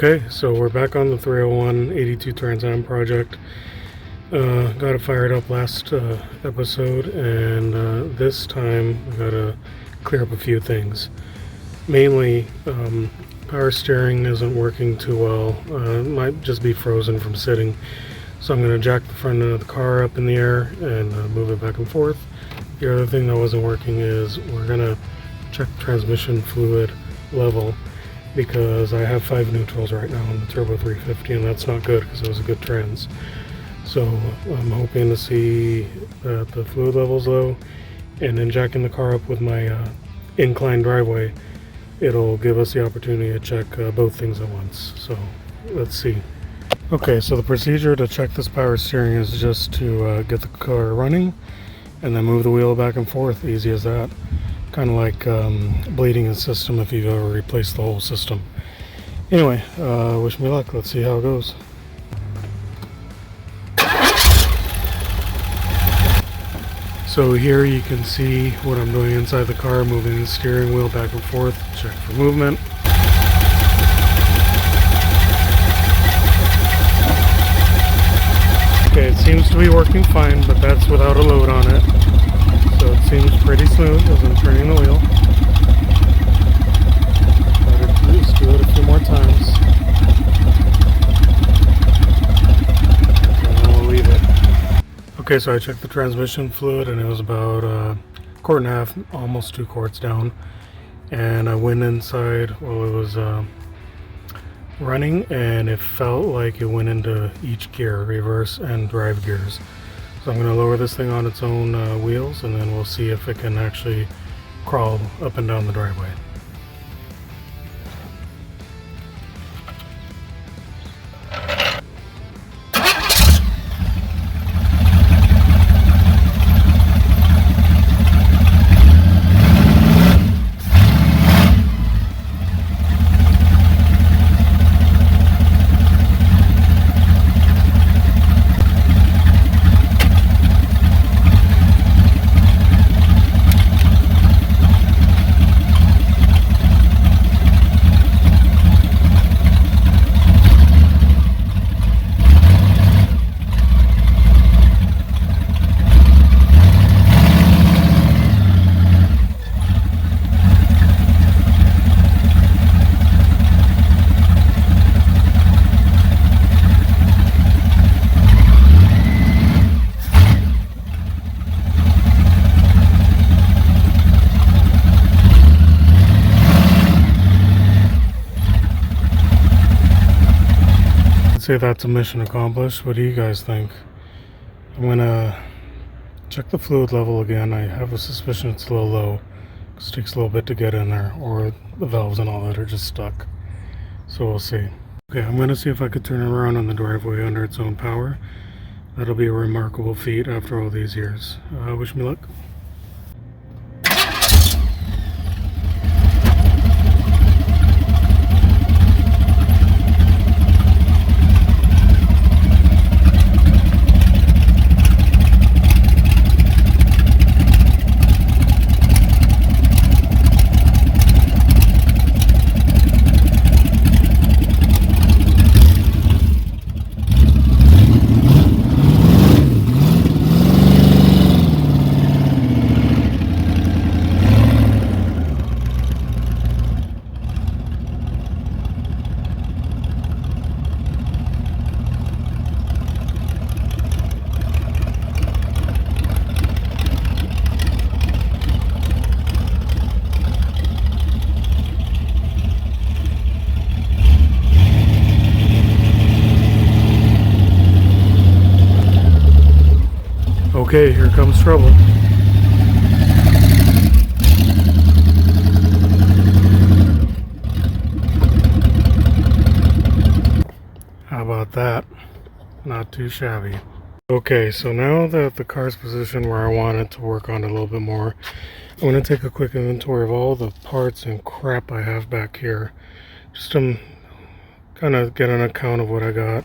Okay, so we're back on the 301 82 Trans Am project. Got it fired up last episode, and this time we gotta clear up a few things. Mainly, power steering isn't working too well. It might just be frozen from sitting. So I'm gonna jack the front end of the car up in the air and move it back and forth. The other thing that wasn't working is we're gonna check transmission fluid level, because I have 5 neutrals right now on the Turbo 350, and that's not good because it was a good trans. So I'm hoping to see that the fluid level's low, and then jacking the car up with my inclined driveway, it'll give us the opportunity to check both things at once. So let's see. Okay, so the procedure to check this power steering is just to get the car running and then move the wheel back and forth. Easy as that. Kind of like bleeding a system if you've ever replaced the whole system. Anyway, wish me luck. Let's see how it goes. So here you can see what I'm doing inside the car, moving the steering wheel back and forth, check for movement. Okay, it seems to be working fine, but that's without a load on it. So it seems pretty smooth as I'm turning the wheel. Better just do it a few more times. And then we'll leave it. Okay, so I checked the transmission fluid and it was about a quart and a half, almost 2 quarts down. And I went inside while it was running, and it felt like it went into each gear, reverse and drive gears. So I'm going to lower this thing on its own wheels, and then we'll see if it can actually crawl up and down the driveway. Say that's a mission accomplished. What do you guys think? I'm gonna check the fluid level again. I have a suspicion it's a little low because it takes a little bit to get in there, or the valves and all that are just stuck. So we'll see. Okay, I'm gonna see if I could turn it around on the driveway under its own power. That'll be a remarkable feat after all these years. Wish me luck. Okay, here comes trouble. How about that? Not too shabby. Okay, so now that the car's positioned where I want it to work on it a little bit more, I'm going to take a quick inventory of all the parts and crap I have back here. Just to kind of get an account of what I got.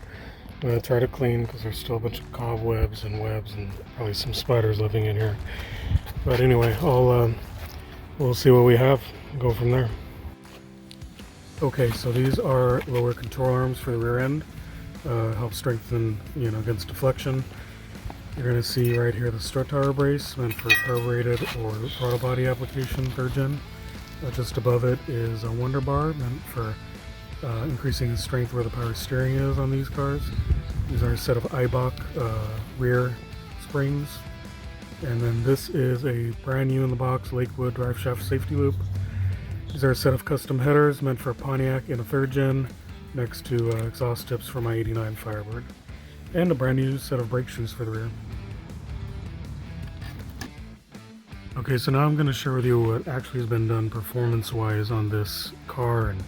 I'm going to try to clean because there's still a bunch of cobwebs and webs and probably some spiders living in here. But anyway, we'll see what we have and go from there. Okay, so these are lower control arms for the rear end. Help strengthen, against deflection. You're going to see right here the strut tower brace meant for carbureted or throttle body application, third gen. Just above it is a Wonder Bar meant for increasing the strength where the power steering is on these cars. These are a set of Eibach rear springs. And then this is a brand new in the box Lakewood drive shaft safety loop. These are a set of custom headers meant for Pontiac in a third gen, next to exhaust tips for my 89 Firebird. And a brand new set of brake shoes for the rear. Okay, so now I'm going to share with you what actually has been done performance-wise on this car and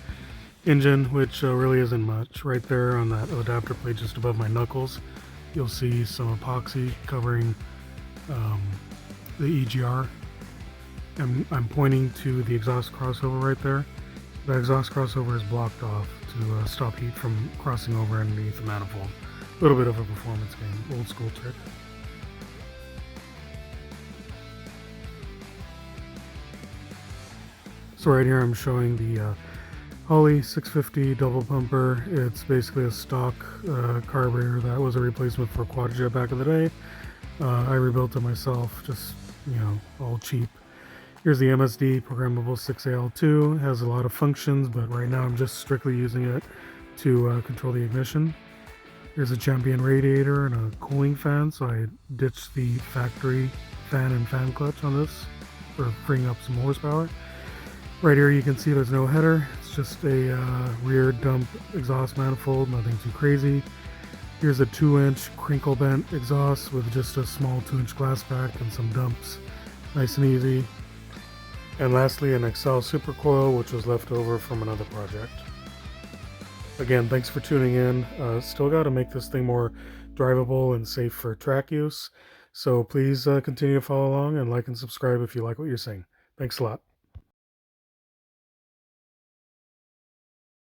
engine, which really isn't much. Right there on that adapter plate just above my knuckles, you'll see some epoxy covering the EGR. I'm pointing to the exhaust crossover right there. The exhaust crossover is blocked off to stop heat from crossing over underneath the manifold. A little bit of a performance game, old school trick. So right here I'm showing the Holley 650 double pumper. It's basically a stock carburetor that was a replacement for a quad-jet back in the day. I rebuilt it myself, just, all cheap. Here's the MSD programmable 6AL2. It has a lot of functions, but right now I'm just strictly using it to control the ignition. Here's a Champion radiator and a cooling fan, so I ditched the factory fan and fan clutch on this for freeing up some horsepower. Right here you can see there's no header. It's just a rear dump exhaust manifold, nothing too crazy. Here's a 2-inch crinkle bent exhaust with just a small 2-inch glass pack and some dumps. Nice and easy. And lastly, an Excel supercoil, which was left over from another project. Again, thanks for tuning in. Still got to make this thing more drivable and safe for track use. So please continue to follow along and like and subscribe if you like what you're seeing. Thanks a lot.